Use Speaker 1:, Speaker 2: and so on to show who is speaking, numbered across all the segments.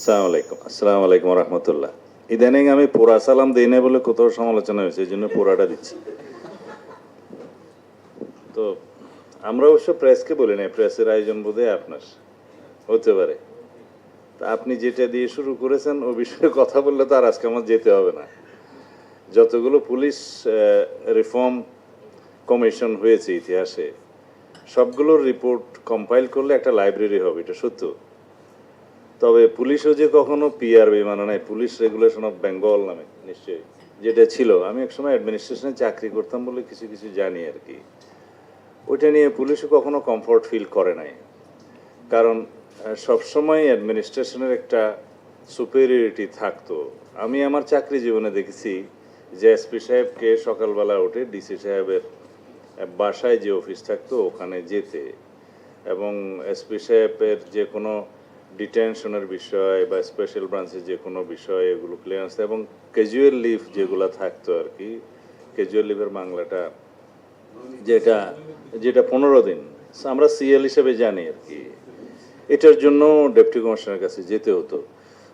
Speaker 1: আসসালামু আলাইকুম রহমতুল্লাহ। ইদানিং আমি পোড়া সালাম দিই না বলে কোথাও সমালোচনা হয়েছে, এই জন্য পোড়াটা দিচ্ছি। তো আমরা অবশ্য প্রেসকে বলি না, প্রেসের আয়োজন বোধহয় আপনার হতে পারে। তা আপনি যেটা দিয়ে শুরু করেছেন ও বিষয়ে কথা বললে তো আর আজকে আমার যেতে হবে না। যতগুলো পুলিশ রিফর্ম কমিশন হয়েছে ইতিহাসে, সবগুলোর রিপোর্ট কম্পাইল করলে একটা লাইব্রেরি হবে, এটা সত্য। তবে পুলিশও যে কখনো পিআরবি মানে নাই, পুলিশ রেগুলেশন অফ বেঙ্গল নামে নিশ্চয়ই যেটা ছিল, আমি একসময় অ্যাডমিনিস্ট্রেশনে চাকরি করতাম বলে কিছু কিছু জানি আর কি। ওইটা নিয়ে পুলিশও কখনো কমফোর্ট ফিল করে নাই, কারণ সবসময় অ্যাডমিনিস্ট্রেশনের একটা সুপেরিয়রিটি থাকতো। আমি আমার চাকরি জীবনে দেখেছি যে এসপি সাহেবকে সকালবেলা উঠে ডিসি সাহেবের বাসায় যে অফিস থাকতো ওখানে যেতে, এবং এসপি সাহেবের যে কোনো ডিটেনশনের বিষয় বা স্পেশাল ব্রাঞ্চের যে কোনো বিষয় এগুলো ক্লিয়ারেন্স, এবং ক্যাজুয়াল লিভ যেগুলো থাকতো আর কি, ক্যাজুয়াল লিভের বাংলাটা যেটা যেটা 15 দিন আমরা সিএল হিসেবে জানি আর কি, এটার জন্য ডেপুটি কমিশনারের কাছে যেতে হতো।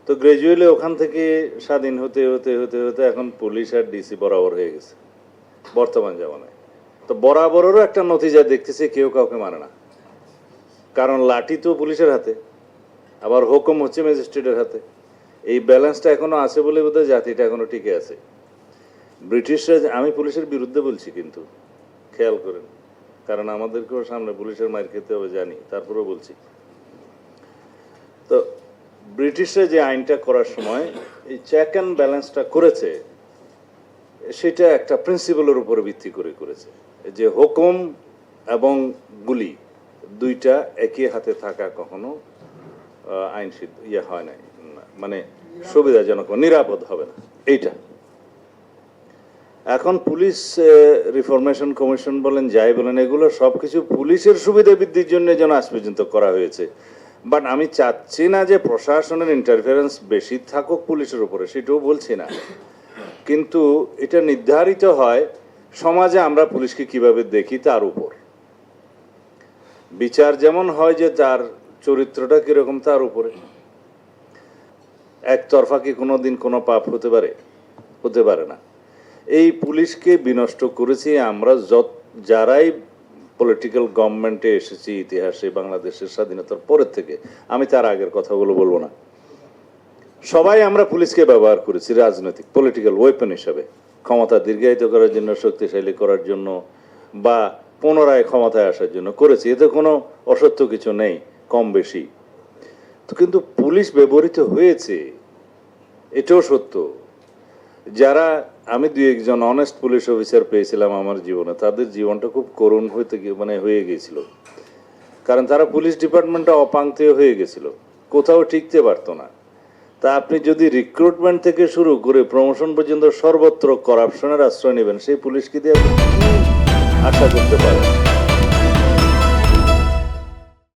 Speaker 1: তো গ্রাজুয়ালি ওখান থেকে স্বাধীন হতে হতে হতে হতে এখন পুলিশ আর ডিসি বরাবর হয়ে গেছে বর্তমান জামানায়। তো বরাবরেরও একটা নতিজা দেখতেছে, কেউ কাউকে মানে না, কারণ লাঠি তো পুলিশের হাতে, আবার হুকুম হচ্ছে ম্যাজিস্ট্রেটের হাতে। এই ব্যালেন্সটা এখনো আছে বলে বোধহয় জাতিটা এখনো টিকে আছে। ব্রিটিশরা, আমি পুলিশের বিরুদ্ধে বলছি কিন্তু খেয়াল করেন, কারণ আমাদেরকেও সামনে পুলিশের মার খেতে হবে জানি, তারপরেও বলছি। তো ব্রিটিশরা যে আইনটা করার সময় এই চেক অ্যান্ড ব্যালেন্সটা করেছে, সেটা একটা প্রিন্সিপালের উপরে ভিত্তি করে করেছে, যে হুকুম এবং গুলি দুইটা একই হাতে থাকা কখনো আইন হয় নাই, মানে সুবিধাজনক নিরাপদ হবে না এইটা। এখন পুলিশ রিফরমেশন কমিশন বলেন যাই বলেন, এগুলো সবকিছু পুলিশের সুবিধা বৃদ্ধির জন্য যেন আজ পর্যন্ত করা হয়েছে। বাট আমি চাচ্ছি না যে প্রশাসনের ইন্টারফারেন্স বেশি থাকুক পুলিশের উপরে, সেটাও বলছি না, কিন্তু এটা নির্ধারিত হয় সমাজে আমরা পুলিশকে কিভাবে দেখি তার উপর। বিচার যেমন হয় যে তার চরিত্রটা কিরকম তার উপরে। একতরফা কি কোনোদিন কোনো পাপ হতে পারে? হতে পারে না। এই পুলিশকে বিনষ্ট করেছি আমরা যারাই পলিটিক্যাল গভর্নমেন্টে এসেছি ইতিহাসে, বাংলাদেশের স্বাধীনতার পরের থেকে, আমি তার আগের কথাগুলো বলবো না, সবাই আমরা পুলিশকে ব্যবহার করেছি রাজনৈতিক পলিটিক্যাল ওয়েপন হিসাবে, ক্ষমতা দীর্ঘায়িত করার জন্য, শক্তিশালী করার জন্য, বা পুনরায় ক্ষমতায় আসার জন্য করেছি। এতে কোনো অসত্য কিছু নেই, কম বেশি। তো কিন্তু পুলিশ ব্যবহৃত হয়েছে, এটাও সত্য। যারা, আমি 2-1 জন অনেস্ট পুলিশ অফিসার পেয়েছিলাম আমার জীবনে, তাদের জীবনটা খুব করুণ হয়ে গিয়েছিল, কারণ তারা পুলিশ ডিপার্টমেন্টটা অপাংক্তেয় হয়ে গেছিল, কোথাও টিকতে পারতো না। তা আপনি যদি রিক্রুটমেন্ট থেকে শুরু করে প্রমোশন পর্যন্ত সর্বত্র করাপশনের আশ্রয় নেবেন, সেই পুলিশকে দিয়ে আপনি আশা করতে পারেন?